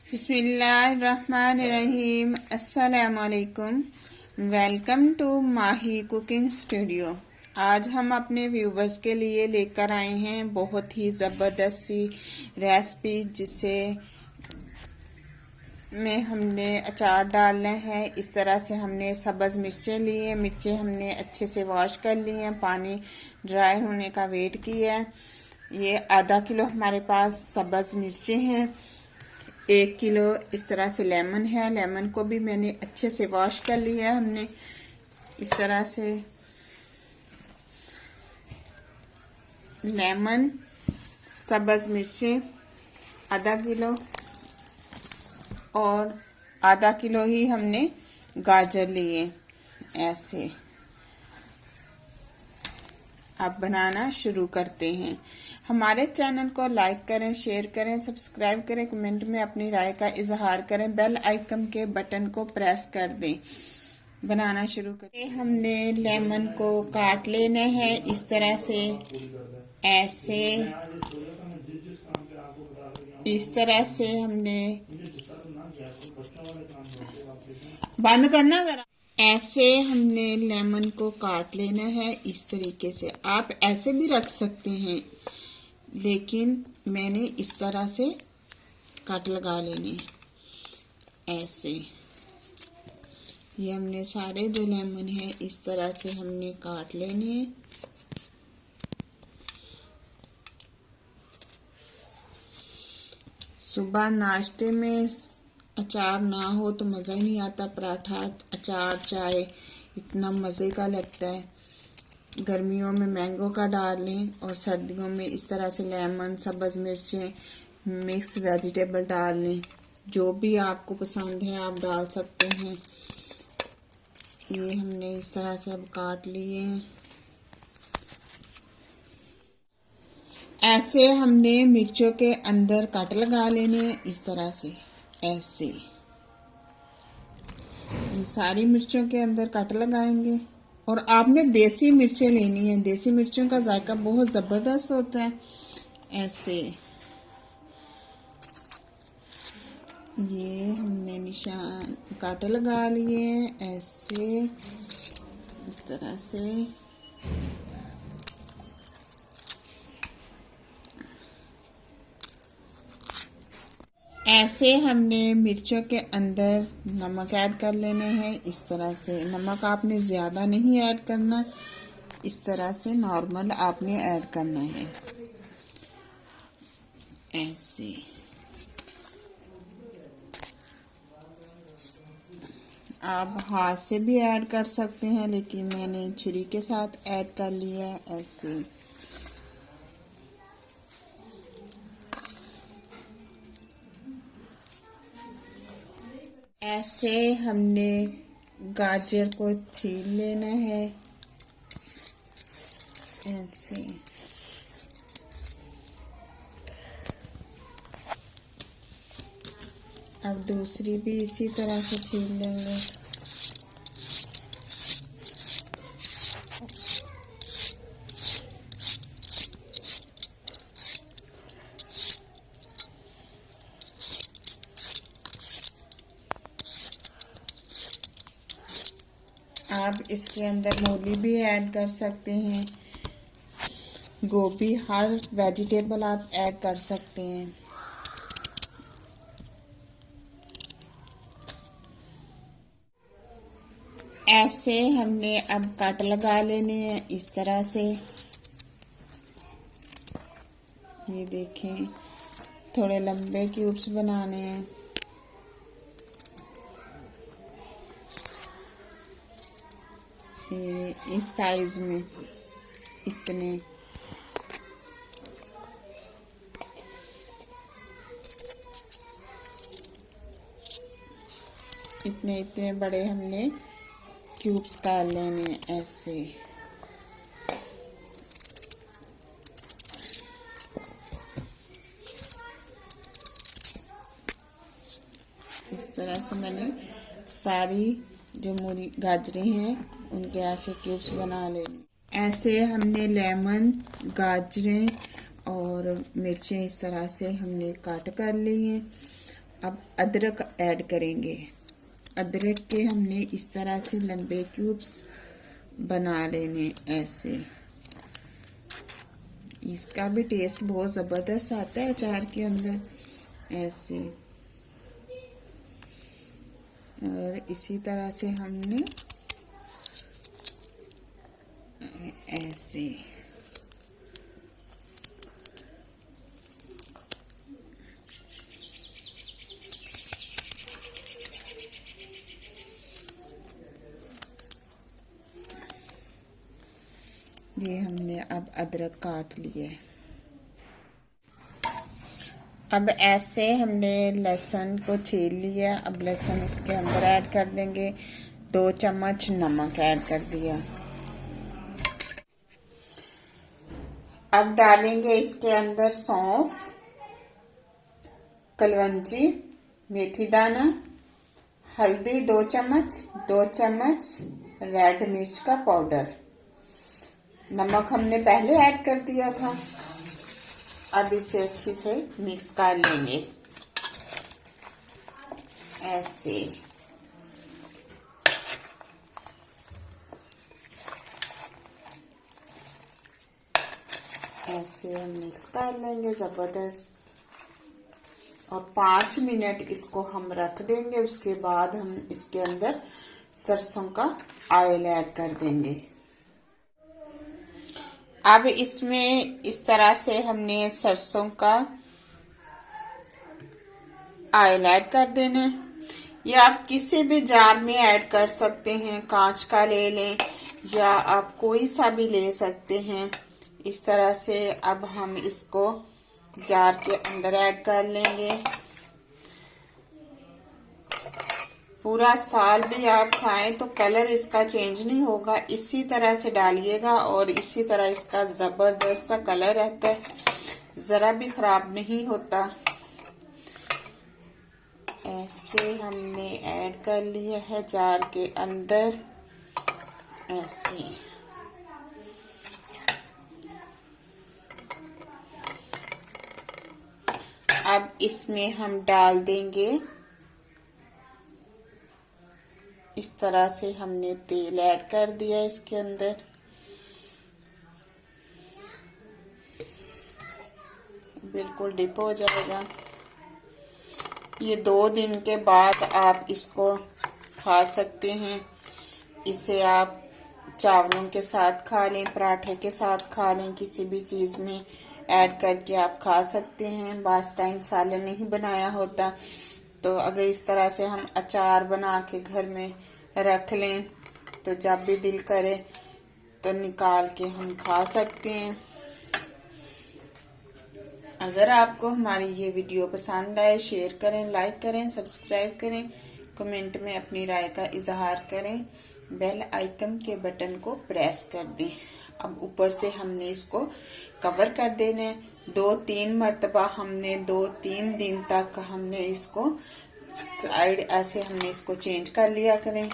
बिस्मिल्लाहिर्रहमानिर्रहीम। अस्सलामुअलैकुम। Welcome to Mahi cooking studio. आज हम अपने व्यूवर्स के लिए लेकर आए हैं बहुत ही ज़बरदस्त सी रेसिपी, जिसे में हमने अचार डालना है। इस तरह से हमने सब्ज़ मिर्चें ली हैं। मिर्चें हमने अच्छे से वॉश कर ली हैं, पानी ड्राई होने का वेट किया है। ये आधा किलो हमारे पास सब्ज़ मिर्चें हैं। 1 किलो इस तरह से लेमन है। लेमन को भी मैंने अच्छे से वॉश कर लिया है। हमने इस तरह से लेमन, सब्ज़ मिर्चें आधा किलो और आधा किलो ही हमने गाजर लिए। ऐसे अब बनाना शुरू करते हैं। हमारे चैनल को लाइक करें, शेयर करें, सब्सक्राइब करें, कमेंट में अपनी राय का इजहार करें, बेल आइकन के बटन को प्रेस कर दें। बनाना शुरू करें। हमने लेमन को काट लेना है इस तरह से, ऐसे इस तरह से हमने बंद करना जरा। ऐसे हमने लेमन को काट लेना है इस तरीके से। आप ऐसे भी रख सकते हैं, लेकिन मैंने इस तरह से कट लगा लेने। ऐसे ये हमने सारे जो लेमन है इस तरह से हमने काट लेने। सुबह नाश्ते में अचार ना हो तो मज़ा ही नहीं आता। पराठा, अचार, चाय इतना मज़े का लगता है। गर्मियों में मैंगो का डाल लें और सर्दियों में इस तरह से लेमन, सब्ज़ मिर्चें, मिक्स वेजिटेबल डाल लें। जो भी आपको पसंद है आप डाल सकते हैं। ये हमने इस तरह से अब काट लिए हैं। ऐसे हमने मिर्चों के अंदर कट लगा लेने हैं इस तरह से। ऐसे ये सारी मिर्चों के अंदर कट लगाएंगे। और आपने देसी मिर्चें लेनी है। देसी मिर्चों का जायका बहुत ज़बरदस्त होता है। ऐसे ये हमने निशान काट लगा लिए। ऐसे इस तरह से ऐसे हमने मिर्चों के अंदर नमक ऐड कर लेने हैं इस तरह से। नमक आपने ज़्यादा नहीं ऐड करना, इस तरह से नॉर्मल आपने ऐड करना है। ऐसे आप हाथ से भी ऐड कर सकते हैं, लेकिन मैंने छुरी के साथ ऐड कर लिया है। ऐसे ऐसे हमने गाजर को छील लेना है। ऐसे अब दूसरी भी इसी तरह से छील लेंगे। आप इसके अंदर मूली भी ऐड कर सकते हैं, गोभी, हर वेजिटेबल आप ऐड कर सकते हैं। ऐसे हमने अब कट लगा लेने हैं इस तरह से। ये देखें, थोड़े लंबे क्यूब्स बनाने हैं। ये इस साइज में इतने इतने बड़े हमने क्यूब्स कर लेने। ऐसे इस तरह से मैंने सारी जो मूली गाजरें हैं उनके ऐसे क्यूब्स बना लेने। ऐसे हमने लेमन, गाजरें और मिर्चें इस तरह से हमने काट कर ली हैं। अब अदरक ऐड करेंगे। अदरक के हमने इस तरह से लंबे क्यूब्स बना लेने ऐसे। इसका भी टेस्ट बहुत ज़बरदस्त आता है अचार के अंदर ऐसे। और इसी तरह से हमने ऐसे ये हमने अब अदरक काट लिया है। अब ऐसे हमने लहसुन को छील लिया। अब लहसुन इसके अंदर ऐड कर देंगे। 2 चम्मच नमक ऐड कर दिया। अब डालेंगे इसके अंदर सौंफ, कलवंजी, मेथी दाना, हल्दी 2 चम्मच, 2 चम्मच रेड मिर्च का पाउडर। नमक हमने पहले ऐड कर दिया था। अब इसे अच्छे से मिक्स कर लेंगे ऐसे। ऐसे हम मिक्स कर लेंगे जबरदस्त। और 5 मिनट इसको हम रख देंगे। उसके बाद हम इसके अंदर सरसों का ऑयल ऐड कर देंगे। अब इसमें इस तरह से हमने सरसों का ऑयल ऐड कर देना है। या आप किसी भी जार में ऐड कर सकते हैं, कांच का ले लें या आप कोई सा भी ले सकते हैं। इस तरह से अब हम इसको जार के अंदर ऐड कर लेंगे। पूरा साल भी आप खाएं तो कलर इसका चेंज नहीं होगा। इसी तरह से डालिएगा और इसी तरह इसका जबरदस्त सा कलर रहता है, जरा भी खराब नहीं होता। ऐसे हमने ऐड कर लिया है जार के अंदर ऐसे। अब इसमें हम डाल देंगे इस तरह से हमने तेल ऐड कर दिया इसके अंदर। बिल्कुल डिप हो जाएगा। ये 2 दिन के बाद आप इसको खा सकते हैं। इसे आप चावलों के साथ खा लें, पराठे के साथ खा लें, किसी भी चीज़ में ऐड करके आप खा सकते हैं। बास टाइम सालन नहीं बनाया होता तो अगर इस तरह से हम अचार बना के घर में रख लें तो जब भी दिल करे तो निकाल के हम खा सकते हैं। अगर आपको हमारी ये वीडियो पसंद आए, शेयर करें, लाइक करें, सब्सक्राइब करें, कमेंट में अपनी राय का इजहार करें, बेल आइकन के बटन को प्रेस कर दें। अब ऊपर से हमने इसको कवर कर देना है। 2-3 मरतबा हमने 2-3 दिन तक हमने इसको साइड ऐसे हमने इसको चेंज कर लिया करें।